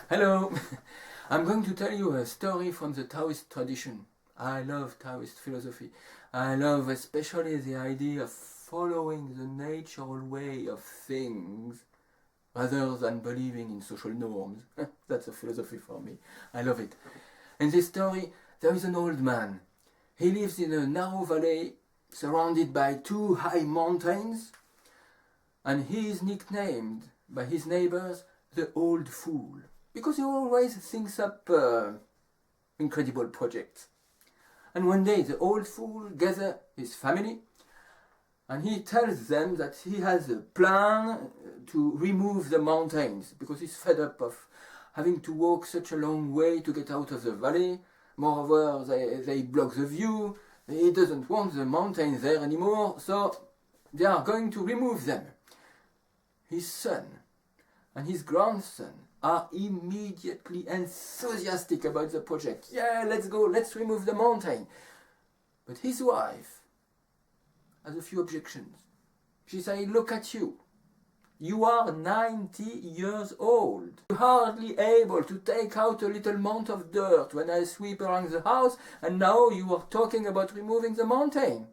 Hello! I'm going to tell you a story from the Taoist tradition. I love Taoist philosophy. I love especially the idea of following the natural way of things rather than believing in social norms. That's a philosophy for me. I love it. In this story, there is an old man. He lives in a narrow valley surrounded by two high mountains, and he is nicknamed by his neighbors the Old Fool, because he always thinks up incredible projects. And one day the Old Fool gathers his family and he tells them that he has a plan to remove the mountains, because he's fed up of having to walk such a long way to get out of the valley. Moreover, they block the view. He doesn't want the mountains there anymore, so they are going to remove them. His son and his grandson are immediately enthusiastic about the project. Yeah, let's go, let's remove the mountain. But his wife has a few objections. She says, look at you. You are 90 years old. You're hardly able to take out a little mound of dirt when I sweep around the house, and now you are talking about removing the mountain.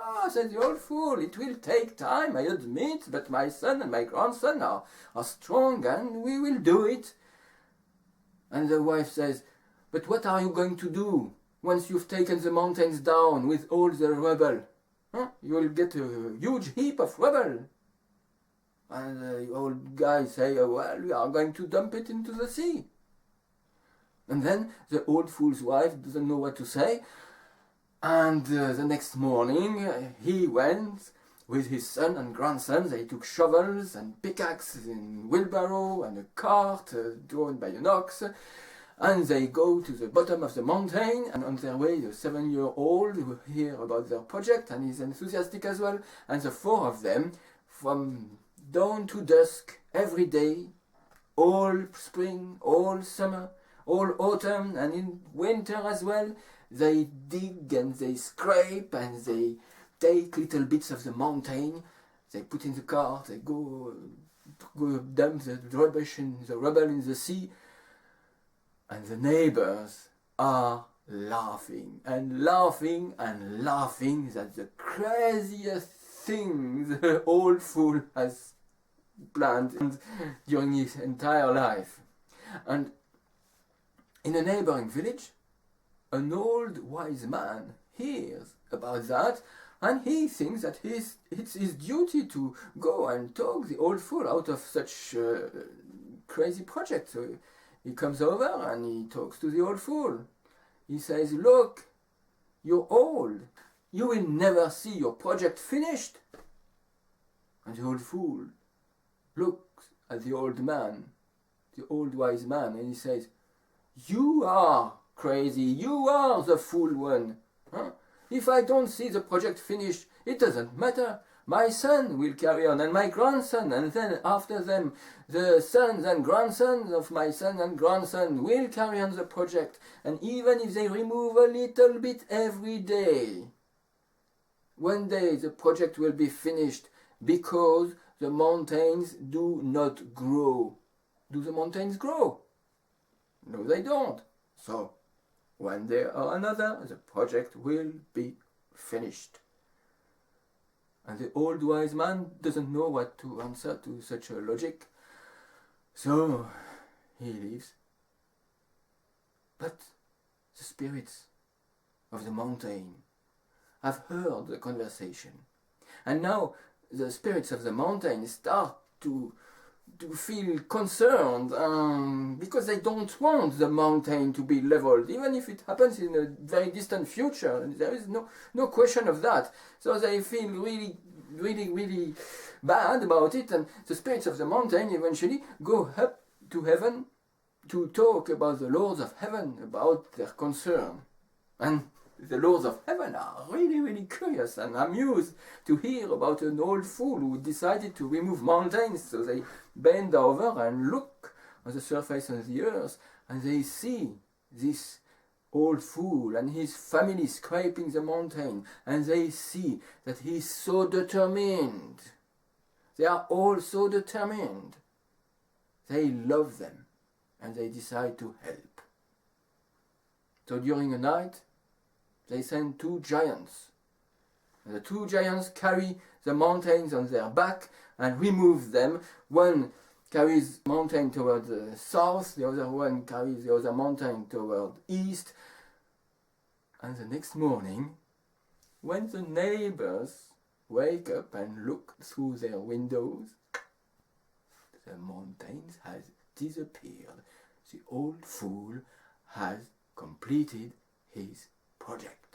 Ah, said the Old Fool, it will take time, I admit, but my son and my grandson are strong and we will do it. And the wife says, but what are you going to do once you've taken the mountains down with all the rubble? You will get a huge heap of rubble. And the old guy say, well, we are going to dump it into the sea. And then the Old Fool's wife doesn't know what to say. And the next morning he went with his son and grandson. They took shovels and pickaxes and wheelbarrow and a cart drawn by an ox, and they go to the bottom of the mountain. And on their way, the 7-year-old will hear about their project and is enthusiastic as well. And the four of them, from dawn to dusk, every day, all spring, all summer, all autumn, and in winter as well, they dig and they scrape and they take little bits of the mountain, they put in the cart, they go dump the rubbish in the rubble in the sea, and the neighbors are laughing and laughing and laughing. That's the craziest thing the Old Fool has planned during his entire life. And in a neighboring village, an old wise man hears about that, and he thinks that it's his duty to go and talk the Old Fool out of such crazy project. So he comes over and he talks to the Old Fool. He says, look, you're old. You will never see your project finished. And the Old Fool looks at the old man, the old wise man, and he says, you are crazy, you are the fool one. If I don't see the project finished, it doesn't matter. My son will carry on, and my grandson, and then after them, the sons and grandsons of my son and grandson will carry on the project. And even if they remove a little bit every day, one day the project will be finished, because the mountains do not grow. Do the mountains grow? No, they don't. So, one day or another, the project will be finished. And the old wise man doesn't know what to answer to such a logic, so he leaves. But the spirits of the mountain have heard the conversation, and now the spirits of the mountain start to feel concerned, because they don't want the mountain to be leveled, even if it happens in a very distant future. There is no question of that. So they feel really bad about it, and the spirits of the mountain eventually go up to heaven to talk about the lords of heaven about their concern. And the lords of heaven are really curious and amused to hear about an old fool who decided to remove mountains. So they bend over and look on the surface of the earth, and they see this old fool and his family scraping the mountain, and they see that he is so determined. They are all so determined. They love them. and they decide to help. So during the night, they send two giants. And the two giants carry the mountains on their back and remove them. One carries the mountain toward the south, the other one carries the other mountain toward east. And the next morning, when the neighbors wake up and look through their windows, the mountains has disappeared. The old fool has completed his project.